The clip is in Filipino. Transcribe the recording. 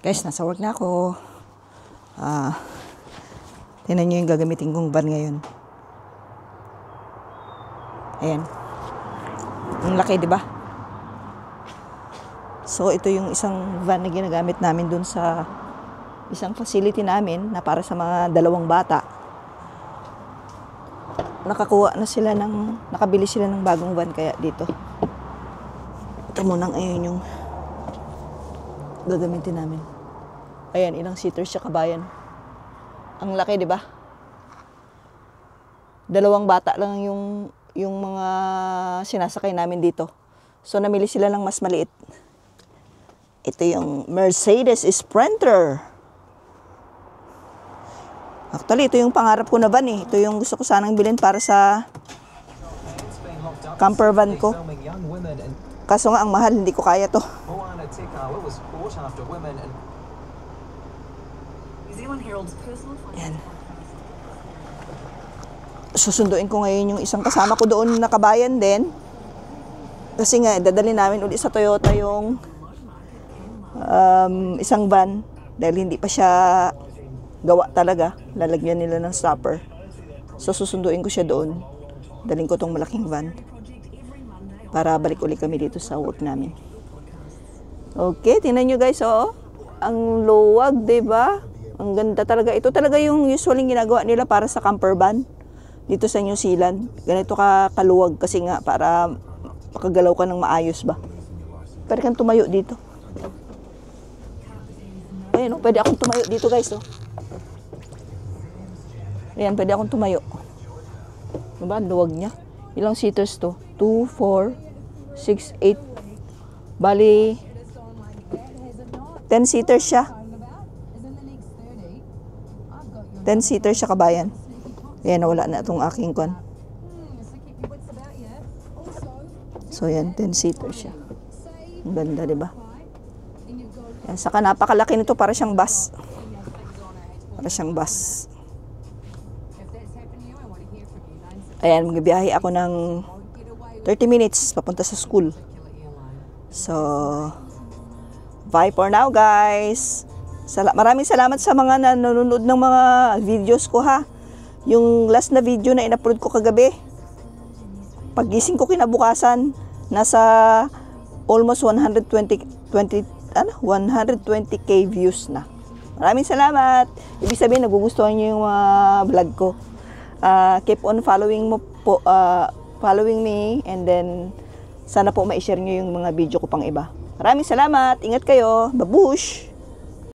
Guys, nasa work na ako. Tingnan nyo yung gagamitin kong van ngayon. Ayan. Ang laki, di ba? So, ito yung isang van na ginagamit namin dun sa isang facility namin na para sa mga dalawang bata. Nakabili sila ng bagong van kaya dito. Ito munang ayun yung gagamitin namin. Ayan, ilang seaters siya, kabayan. Ang laki, di ba? Dalawang bata lang yung mga sinasakay namin dito. So, namili sila ng mas maliit. Ito yung Mercedes Sprinter. Actually, ito yung pangarap ko na van eh. Ito yung gusto ko sanang bilhin para sa camper van ko. Kaso nga, ang mahal, hindi ko kaya to. Yan. Susunduin ko ngayon yung isang kasama ko doon na kabayan din. Kasi nga, dadali namin ulit sa Toyota yung isang van. Dahil hindi pa siya gawa talaga. Lalagyan nila ng stopper. So, susunduin ko siya doon. Daling ko tong malaking van. Para balik ulit kami dito sa work namin. Okay, tingnan nyo guys, oh. Ang luwag, diba? Ang ganda talaga. Ito talaga yung usually ginagawa nila para sa camper van dito sa New Zealand. Ganito kaluwag kasi nga para makagalaw ka ng maayos ba. Pwede kang tumayo dito. Ayun, oh, pwede akong tumayo dito guys, oh. Ayan, pwede akong tumayo. Diba? Ang luwag niya. Ilang seaters to? 2, 4, 6, 8. Bali, 10 seaters siya. 10 seaters siya, kabayan. Ayan, nawala na itong aking kwan. So, yan, 10 seaters siya. Ang ganda, diba? Yan, saka napakalaki nito, para siyang bus. Para siyang bus. Ayan, magbibiyahe ako ng 30 minutes papunta sa school. So, bye for now, guys. Maraming salamat sa mga nanonood ng mga videos ko, ha. Yung last na video na in-upload ko kagabi. Paggising ko kinabukasan, nasa almost 120k views na. Maraming salamat. Ibig sabihin, nagugustuhan niyo yung mga vlog ko. Keep on following me, and then sana po ma-share nyo yung mga video ko pang iba. Maraming salamat. Ingat kayo. Babush!